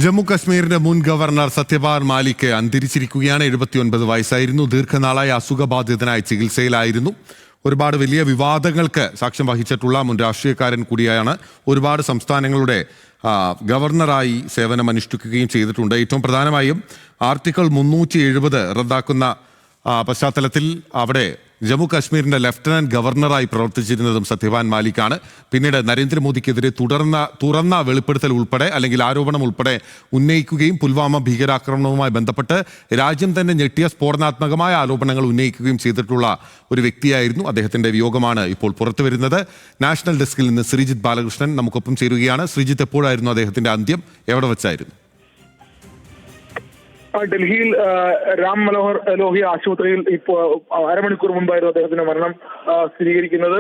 ജമ്മു കശ്മീരിന്റെ മുൻ ഗവർണർ സത്യപാൽ മാലിക് അന്തരിച്ചിരിക്കുകയാണ്. 79 വയസ്സായിരുന്നു. ദീർഘനാളായി അസുഖബാധിതനായി ചികിത്സയിലായിരുന്നു. ഒരുപാട് വലിയ വിവാദങ്ങൾക്ക് സാക്ഷ്യം വഹിച്ചിട്ടുള്ള മുൻ രാഷ്ട്രീയക്കാരൻ കൂടിയാണ്. ഒരുപാട് സംസ്ഥാനങ്ങളുടെ ഗവർണറായി സേവനമനുഷ്ഠിക്കുകയും ചെയ്തിട്ടുണ്ട്. ഏറ്റവും പ്രധാനമായും ആർട്ടിക്കിൾ 370 റദ്ദാക്കുന്ന പശ്ചാത്തലത്തിൽ അവിടെ ജമ്മു കാശ്മീരിന്റെ ലഫ്റ്റനന്റ് ഗവർണറായി പ്രവർത്തിച്ചിരുന്നതും സത്യപാൽ മാലിക്കാണ്. പിന്നീട് നരേന്ദ്രമോദിക്കെതിരെ തുറന്ന വെളിപ്പെടുത്തൽ ഉൾപ്പെടെ അല്ലെങ്കിൽ ആരോപണം ഉൾപ്പെടെ ഉന്നയിക്കുകയും പുൽവാമ ഭീകരാക്രമണവുമായി ബന്ധപ്പെട്ട് രാജ്യം തന്നെ ഞെട്ടിയ സ്ഫോടനാത്മകമായ ആരോപണങ്ങൾ ഉന്നയിക്കുകയും ചെയ്തിട്ടുള്ള ഒരു വ്യക്തിയായിരുന്നു. അദ്ദേഹത്തിന്റെ വിയോഗമാണ് ഇപ്പോൾ പുറത്തു വരുന്നത്. നാഷണൽ ഡെസ്കിൽ നിന്ന് ശ്രീജിത്ത് ബാലകൃഷ്ണൻ നമുക്കൊപ്പം ചേരുകയാണ്. ശ്രീജിത്ത്, എപ്പോഴായിരുന്നു അദ്ദേഹത്തിന്റെ അന്ത്യം? എവിടെ വെച്ചായിരുന്നു? ഡൽഹിയിൽ രാം മനോഹർ ലോഹ്യ ആശുപത്രിയിൽ ഇപ്പോൾ അരമണിക്കൂർ മുമ്പായിരുന്നു അദ്ദേഹത്തിന്റെ മരണം സ്ഥിരീകരിക്കുന്നത്.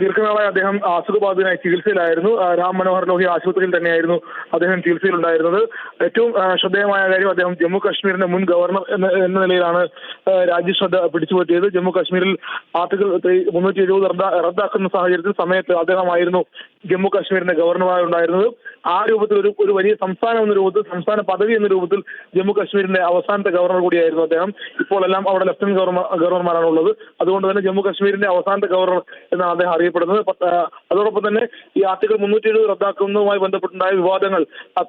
ദീർഘനാളായി അദ്ദേഹം അസുഖബാധിതനായി ചികിത്സയിലായിരുന്നു. രാം മനോഹർ ലോഹ്യ ആശുപത്രിയിൽ തന്നെയായിരുന്നു അദ്ദേഹം ചികിത്സയിലുണ്ടായിരുന്നത്. ഏറ്റവും ശ്രദ്ധേയമായ കാര്യം, അദ്ദേഹം ജമ്മു കാശ്മീരിന്റെ മുൻ ഗവർണർ എന്ന നിലയിലാണ് രാജ്യശ്രദ്ധ പിടിച്ചുപറ്റിയത്. ജമ്മു കാശ്മീരിൽ ആർട്ടിക്കിൾ 370 റദ്ദാക്കുന്ന സമയത്ത് അദ്ദേഹമായിരുന്നു ജമ്മു കാശ്മീരിന്റെ ഗവർണറായി ഉണ്ടായിരുന്നത്. ആ രൂപത്തിൽ ഒരു വലിയ സംസ്ഥാനം എന്ന രൂപത്തിൽ, സംസ്ഥാന പദവി എന്ന രൂപത്തിൽ ജമ്മു കാശ്മീരിന്റെ അവസാനത്തെ ഗവർണർ കൂടിയായിരുന്നു അദ്ദേഹം. ഇപ്പോൾ എല്ലാം അവിടെ ലഫ്റ്റനന്റ് ഗവർണർമാരാണ് ഉള്ളത്. അതുകൊണ്ട് തന്നെ ജമ്മു കാശ്മീരിന്റെ അവസാനത്തെ ഗവർണർ എന്നാണ് അദ്ദേഹം അറിയപ്പെടുന്നത്. അതോടൊപ്പം തന്നെ ഈ ആർട്ടിക്കിൾ 370 റദ്ദാക്കുന്നതുമായി ബന്ധപ്പെട്ടുണ്ടായ വിവാദങ്ങൾ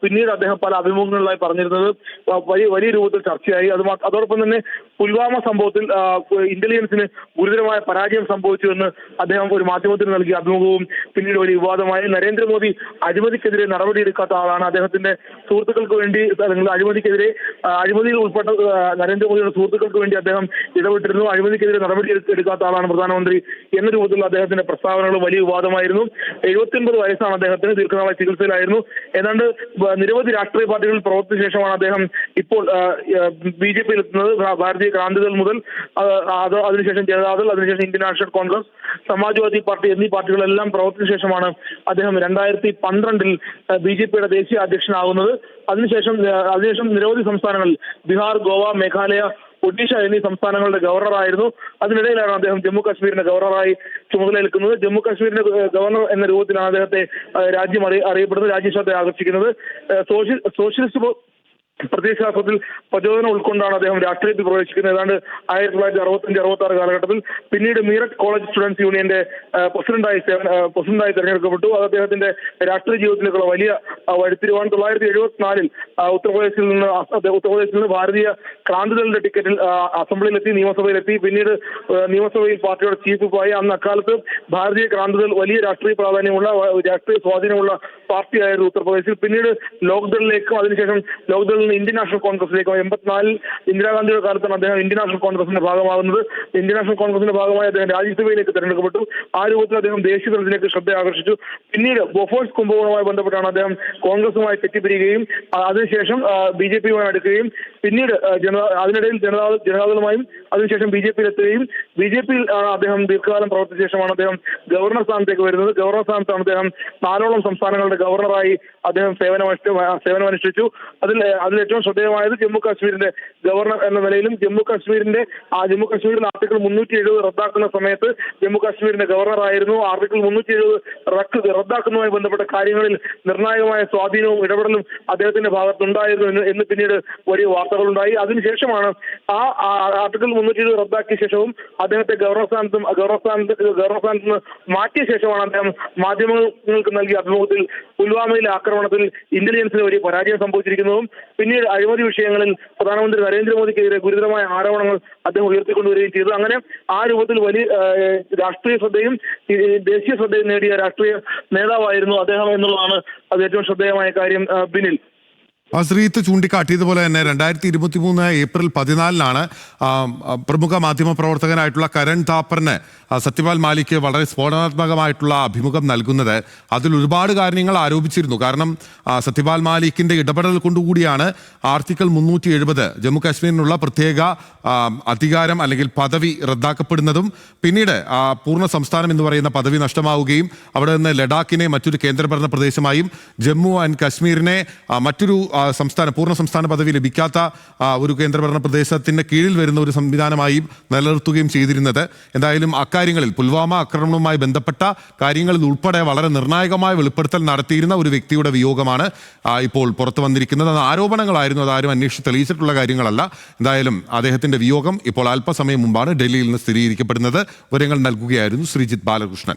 പിന്നീട് അദ്ദേഹം പല അഭിമുഖങ്ങളിലായി പറഞ്ഞിരുന്നത് വലിയ രൂപത്തിൽ ചർച്ചയായി. അതോടൊപ്പം തന്നെ പുൽവാമ സംഭവത്തിൽ ഇന്റലിജൻസിന് ഗുരുതരമായ പരാജയം സംഭവിച്ചു എന്ന് അദ്ദേഹം ഒരു മാധ്യമത്തിന് നൽകിയ അഭിമുഖവും പിന്നീട് വലിയ വിവാദമായി. നരേന്ദ്രമോദി അഴിമതിക്കെതിരെ നടപടിയെടുക്കാത്ത ആളാണ്. അദ്ദേഹത്തിന്റെ സുഹൃത്തുക്കൾക്ക് വേണ്ടി, അഴിമതിയിൽ ഉൾപ്പെട്ട നരേന്ദ്രമോദിയുടെ സുഹൃത്തുക്കൾക്ക് വേണ്ടി അദ്ദേഹം ഇടപെട്ടിരുന്നു. അഴിമതിക്കെതിരെ നടപടി എടുക്കാത്ത ആളാണ് പ്രധാനമന്ത്രി എന്ന രൂപത്തിൽ അദ്ദേഹത്തിന്റെ പ്രസ്താവനകൾ വലിയ വിവാദമായിരുന്നു. 79 വയസ്സാണ് അദ്ദേഹത്തിന്. ദീർഘനാളായി ചികിത്സയിലായിരുന്നു. ഏതാണ്ട് നിരവധി രാഷ്ട്രീയ പാർട്ടികളിൽ പ്രവർത്തിച്ച ശേഷമാണ് അദ്ദേഹം ഇപ്പോൾ BJP-യിൽ എത്തുന്നത്. ഭാരതീയ ക്രാന്തിദൾ മുതൽ അതിനുശേഷം ജനതാദൾ, അതിനുശേഷം Indian national Congress, Samajwadi party എന്നീ പാർട്ടികളെല്ലാം പ്രവർത്തിച്ച ശേഷമാണ് അദ്ദേഹം 2012 BJP-യുടെ ദേശീയ അധ്യക്ഷനാകുന്നത്. അതിനുശേഷം നിരവധി സംസ്ഥാനങ്ങളിൽ ബീഹാർ, ഗോവ, മേഘാലയ, ഒഡീഷ എന്നീ സംസ്ഥാനങ്ങളുടെ ഗവർണറായിരുന്നു. അതിനിടയിലാണ് അദ്ദേഹം ജമ്മു കാശ്മീരിന്റെ ഗവർണറായി ചുമതലയേൽക്കുന്നത്. ജമ്മു കാശ്മീരിന്റെ ഗവർണർ എന്ന രൂപത്തിലാണ് അദ്ദേഹത്തെ രാജ്യം അറിയപ്പെടുന്നത്, രാജ്യശ്രദ്ധ ആകർഷിക്കുന്നത്. സോഷ്യലിസ്റ്റ് പ്രത്യയശാസ്ത്രത്തിൽ പ്രചോദനം ഉൾക്കൊണ്ടാണ് അദ്ദേഹം രാഷ്ട്രീയത്തിൽ പ്രവേശിക്കുന്നത്. ഏതാണ്ട് 1965-66 കാലഘട്ടത്തിൽ. പിന്നീട് മീററ്റ് കോളേജ് സ്റ്റുഡൻസ് യൂണിയന്റെ പ്രസിഡന്റായി തെരഞ്ഞെടുക്കപ്പെട്ടു. അത് അദ്ദേഹത്തിന്റെ രാഷ്ട്രീയ ജീവിതത്തിലേക്കുള്ള വലിയ വഴിത്തിരിവാണ്. 1974 ഉത്തർപ്രദേശിൽ നിന്ന് ഭാരതീയ ക്രാന്തിദളിന്റെ ടിക്കറ്റിൽ അസംബ്ലിയിലെത്തി, നിയമസഭയിലെത്തി. പിന്നീട് നിയമസഭയിൽ പാർട്ടിയുടെ ചീഫ് വിപ്പായി. അന്ന് അക്കാലത്ത് ഭാരതീയ ക്രാന്തിദൾ വലിയ രാഷ്ട്രീയ പ്രാധാന്യമുള്ള, രാഷ്ട്രീയ സ്വാധീനമുള്ള പാർട്ടിയായിരുന്നു ഉത്തർപ്രദേശിൽ. പിന്നീട് ലോക്ദളിലേക്കും അതിനുശേഷം ലോക്ദളിൽ നിന്ന് ഇന്ത്യൻ നാഷണൽ കോൺഗ്രസിലേക്കും 84 ഇന്ദിരാഗാന്ധിയുടെ കാലത്താണ് അദ്ദേഹം ഇന്ത്യൻ നാഷണൽ കോൺഗ്രസിന്റെ ഭാഗമാകുന്നത്. ഇന്ത്യൻ നാഷണൽ കോൺഗ്രസിന്റെ ഭാഗമായി അദ്ദേഹം രാജ്യസഭയിലേക്ക് തെരഞ്ഞെടുക്കപ്പെട്ടു. ആ രൂപത്തിൽ അദ്ദേഹം ദേശീയ തലത്തിലേക്ക് ശ്രദ്ധ ആകർഷിച്ചു. പിന്നീട് ബൊഫോഴ്സ് കുംഭകോണവുമായി ബന്ധപ്പെട്ടാണ് അദ്ദേഹം കോൺഗ്രസുമായി തെറ്റിപ്പിരിക്കുകയും അതിനുശേഷം BJP-യുമായി അടുക്കുകയും പിന്നീട് അതിനിടയിൽ ജനതാദളുമായും അതിനുശേഷം BJP-യിൽ എത്തുകയും BJP-യിൽ അദ്ദേഹം ദീർഘകാലം പ്രവർത്തിച്ച ശേഷമാണ് അദ്ദേഹം ഗവർണർ സ്ഥാനത്തേക്ക് വരുന്നത്. ഗവർണർ സ്ഥാനത്താണ് അദ്ദേഹം 4ഓളം സംസ്ഥാനങ്ങളുടെ ഗവർണറായി അദ്ദേഹം സേവനമനുഷ്ഠിച്ചു. അതിൽ ഏറ്റവും ശ്രദ്ധേയമായത് ജമ്മു കാശ്മീരിന്റെ ഗവർണർ എന്ന നിലയിലും ജമ്മു കാശ്മീരിൽ ആർട്ടിക്കിൾ 370 റദ്ദാക്കുന്ന സമയത്ത് ജമ്മു കാശ്മീരിന്റെ ഗവർണറായിരുന്നു. ആർട്ടിക്കിൾ 370 റദ്ദാക്കുന്നതുമായി ബന്ധപ്പെട്ട കാര്യങ്ങളിൽ നിർണായകമായ സ്വാധീനവും ഇടപെടലും അദ്ദേഹത്തിന്റെ ഭാഗത്തുണ്ടായിരുന്നു എന്ന് പിന്നീട് വലിയ വാർത്തകളുണ്ടായി. അതിനുശേഷമാണ് ആ ആർട്ടിക്കിൾ 370 റദ്ദാക്കിയ ശേഷവും അദ്ദേഹത്തെ ഗവർണർ സ്ഥാനത്ത് നിന്ന് മാറ്റിയ ശേഷമാണ് അദ്ദേഹം മാധ്യമങ്ങൾക്ക് നൽകിയ അഭിമുഖത്തിൽ പുൽവാമയിലെ ആക്രമണത്തിൽ ഇന്റലിജൻസിന് വലിയ പരാജയം സംഭവിച്ചിരിക്കുന്നതും പിന്നീട് അഴിമതി വിഷയങ്ങളിൽ പ്രധാനമന്ത്രി നരേന്ദ്രമോദിക്കെതിരെ ഗുരുതരമായ ആരോപണങ്ങൾ അദ്ദേഹം ഉയർത്തിക്കൊണ്ടുവരികയും ചെയ്തു. അങ്ങനെ ആ രൂപത്തിൽ വലിയ രാഷ്ട്രീയ ശ്രദ്ധയും ദേശീയ ശ്രദ്ധയും നേടിയ രാഷ്ട്രീയ നേതാവായിരുന്നു അദ്ദേഹം എന്നുള്ളതാണ് അത് ഏറ്റവും ശ്രദ്ധേയമായ കാര്യം. ബിനിൽ, ശ്രീത്ത് ചൂണ്ടിക്കാട്ടിയതുപോലെ തന്നെ 2023 ഏപ്രിൽ 14 പ്രമുഖ മാധ്യമ പ്രവർത്തകനായിട്ടുള്ള കരൺ താപ്പറിന് സത്യപാൽ മാലിക് വളരെ സ്ഫോടനാത്മകമായിട്ടുള്ള അഭിമുഖം നൽകുന്നത്. അതിൽ ഒരുപാട് കാര്യങ്ങൾ ആരോപിച്ചിരുന്നു. കാരണം സത്യപാൽ മാലിക്കിന്റെ ഇടപെടൽ കൊണ്ടുകൂടിയാണ് ആർട്ടിക്കിൾ 370 ജമ്മു കാശ്മീരിനുള്ള പ്രത്യേക അധികാരം അല്ലെങ്കിൽ പദവി റദ്ദാക്കപ്പെടുന്നതും പിന്നീട് പൂർണ്ണ സംസ്ഥാനം എന്ന് പറയുന്ന പദവി നഷ്ടമാവുകയും അവിടെ നിന്ന് ലഡാക്കിനെ മറ്റൊരു കേന്ദ്രഭരണ പ്രദേശമായും ജമ്മു ആൻഡ് കാശ്മീരിനെ മറ്റൊരു പൂർണ്ണ സംസ്ഥാന പദവി ലഭിക്കാത്ത ഒരു കേന്ദ്രഭരണ പ്രദേശത്തിന്റെ കീഴിൽ വരുന്ന ഒരു സംവിധാനമായി നിലനിർത്തുകയും ചെയ്തിരുന്നത്. എന്തായാലും അക്കാര്യങ്ങളിൽ പുൽവാമ ആക്രമണവുമായി ബന്ധപ്പെട്ട കാര്യങ്ങളിൽ ഉൾപ്പെടെ വളരെ നിർണായകമായ വെളിപ്പെടുത്തൽ നടത്തിയിരുന്ന ഒരു വ്യക്തിയുടെ വിയോഗമാണ് ഇപ്പോൾ പുറത്തു വന്നിരിക്കുന്നത്. അത് ആരോപണങ്ങളായിരുന്നു, അതാരും അന്വേഷിച്ച് തെളിയിച്ചിട്ടുള്ള കാര്യങ്ങളല്ല. എന്തായാലും അദ്ദേഹത്തിന്റെ വിയോഗം ഇപ്പോൾ അല്പസമയം മുമ്പാണ് ഡൽഹിയിൽ നിന്ന് സ്ഥിരീകരിക്കപ്പെടുന്നത്. വിവരങ്ങൾ നൽകുകയായിരുന്നു ശ്രീജിത്ത് ബാലകൃഷ്ണൻ.